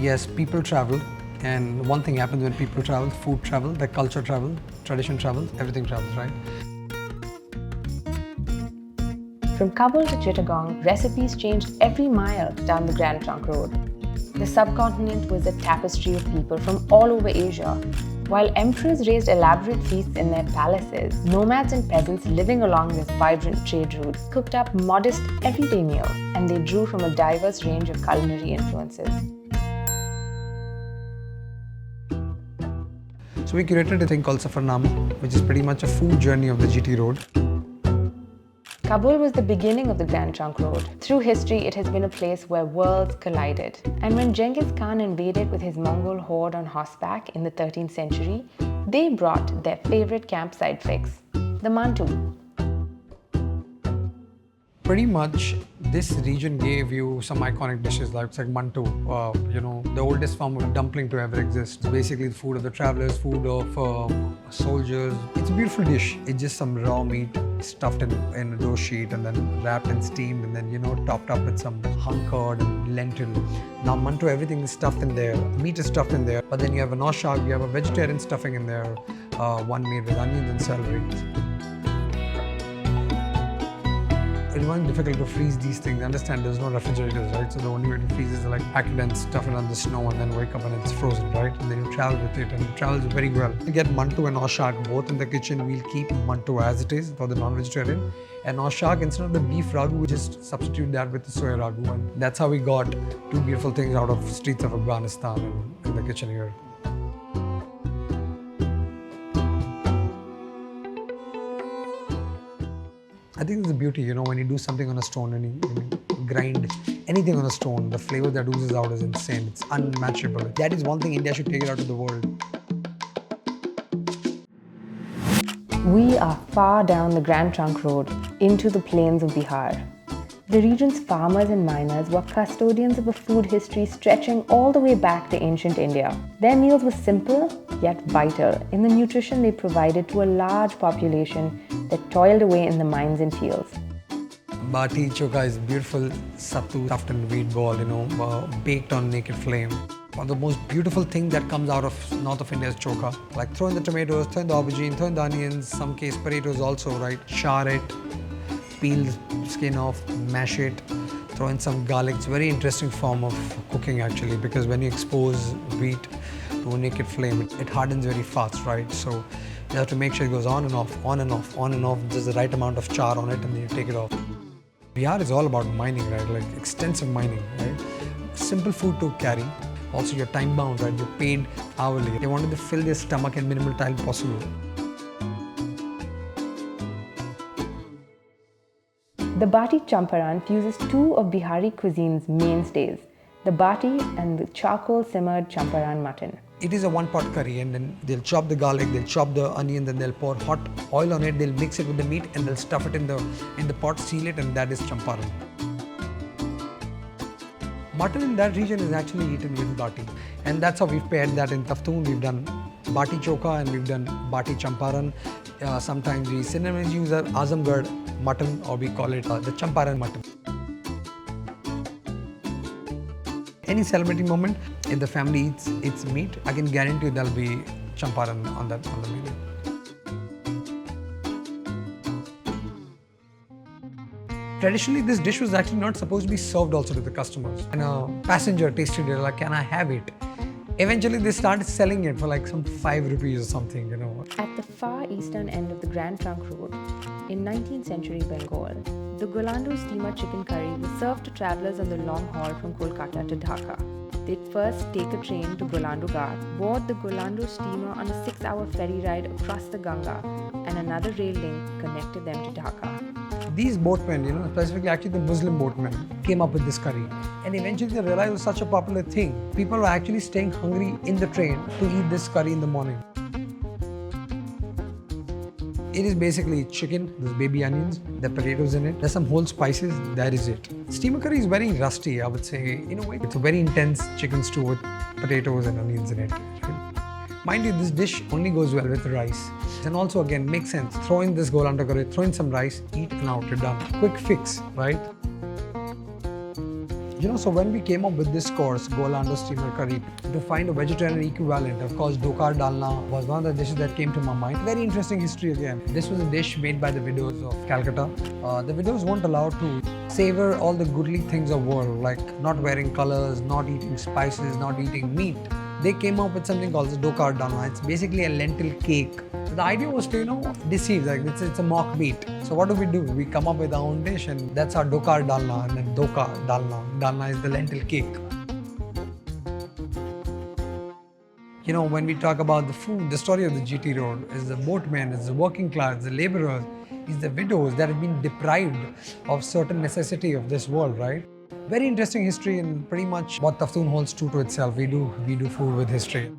Yes, people travel, and one thing happens when people travel: food travel, their culture travel, tradition travels, everything travels, right? From Kabul to Chittagong, recipes changed every mile down the Grand Trunk Road. The subcontinent was a tapestry of people from all over Asia. While emperors raised elaborate feasts in their palaces, nomads and peasants living along this vibrant trade route cooked up modest, everyday meals, and they drew from a diverse range of culinary influences. So we curated a thing called Safarnama, which is pretty much a food journey of the GT road. Kabul was the beginning of the Grand Trunk Road. Through history, it has been a place where worlds collided. And when Genghis Khan invaded with his Mongol horde on horseback in the 13th century, they brought their favorite campsite fix, the Mantu. Pretty much, this region gave you some iconic dishes like Mantu, the oldest form of dumpling to ever exist. It's basically the food of the travelers, food of soldiers. It's a beautiful dish. It's just some raw meat stuffed in a dough sheet and then wrapped and steamed and then, topped up with some hung curd and lentil. Now, Mantu, everything is stuffed in there. Meat is stuffed in there. But then you have an oshag, you have a vegetarian stuffing in there, one made with onions and celery. It wasn't difficult to freeze these things. Understand there's no refrigerators, right? So the only way to freeze is like pack it and stuff it on the snow and then wake up and it's frozen, right? And then you travel with it and it travels very well. To get Mantu and oshag both in the kitchen, we'll keep Mantu as it is for the non-vegetarian. And oshag, instead of the beef ragu, we just substitute that with the soya ragu. And that's how we got two beautiful things out of streets of Afghanistan and in the kitchen here. I think it's the beauty, when you do something on a stone and you grind anything on a stone, the flavor that oozes out is insane. It's unmatchable. That is one thing India should take it out to the world. We are far down the Grand Trunk Road into the plains of Bihar. The region's farmers and miners were custodians of a food history stretching all the way back to ancient India. Their meals were simple yet vital in the nutrition they provided to a large population that toiled away in the mines and fields. Baati Choka is beautiful sattu stuffed in wheat ball, baked on naked flame. One of the most beautiful things that comes out of north of India is choka. Like throw in the tomatoes, throw in the aubergine, throw in the onions, some case potatoes also, right? Char it, peel the skin off, mash it, throw in some garlic. It's a very interesting form of cooking actually, because when you expose wheat to a naked flame, it hardens very fast, right? So you have to make sure it goes on and off, on and off, on and off. There's the right amount of char on it and then you take it off. Bihar is all about mining, right? Like extensive mining, right? Simple food to carry. Also, you're time bound, right? You're paid hourly. They wanted to fill their stomach in minimal time possible. The Baati Champaran fuses two of Bihari cuisine's mainstays, the Baati and the charcoal simmered Champaran mutton. It is a one-pot curry, and then they'll chop the garlic, they'll chop the onion, then they'll pour hot oil on it, they'll mix it with the meat, and they'll stuff it in the pot, seal it, and that is champaran. Mutton in that region is actually eaten with Baati, and that's how we've paired that in Taftoon. We've done Baati Choka and we've done Baati Champaran. Sometimes we synonyms use Azamgarh mutton, or we call it the Champaran mutton. Any celebrating moment, if the family eats its meat, I can guarantee you there'll be Champaran on the menu. Traditionally, this dish was actually not supposed to be served also to the customers. And a passenger tasted it, like, can I have it? Eventually, they started selling it for like some 5 rupees or something, At the far eastern end of the Grand Trunk Road, in 19th century Bengal, the Goalando Steamer Chicken Curry was served to travellers on the long haul from Kolkata to Dhaka. They'd first take a train to Goalando Ghat, board the Goalando steamer on a 6-hour ferry ride across the Ganga, and another rail link connected them to Dhaka. These boatmen, specifically actually the Muslim boatmen, came up with this curry. And eventually they realized it was such a popular thing. People were actually staying hungry in the train to eat this curry in the morning. It is basically chicken, there's baby onions, there are potatoes in it, there's some whole spices, that is it. Steamer curry is very rusty, I would say. In a way, it's a very intense chicken stew with potatoes and onions in it. Mind you, this dish only goes well with rice. And also again, makes sense. Throw in this Goalando curry, throw in some rice, eat and out, you're done. Quick fix, right? So when we came up with this course, Goalando Steamer Curry, to find a vegetarian equivalent, of course, dokar dalna was one of the dishes that came to my mind. Very interesting history again. This was a dish made by the widows of Calcutta. The widows weren't allowed to savor all the goodly things of world, like not wearing colors, not eating spices, not eating meat. They came up with something called the dokar dalna. It's basically a lentil cake. The idea was to, deceive, like it's a mock meat. So what do? We come up with our own dish, and that's our dokar dalna, and then dokar dalna. Dalna is the lentil cake. When we talk about the food, the story of the GT Road is the boatmen, is the working class, the laborers, is the widows that have been deprived of certain necessity of this world, right? Very interesting history, and pretty much what Taftoon holds true to itself. We do food with history.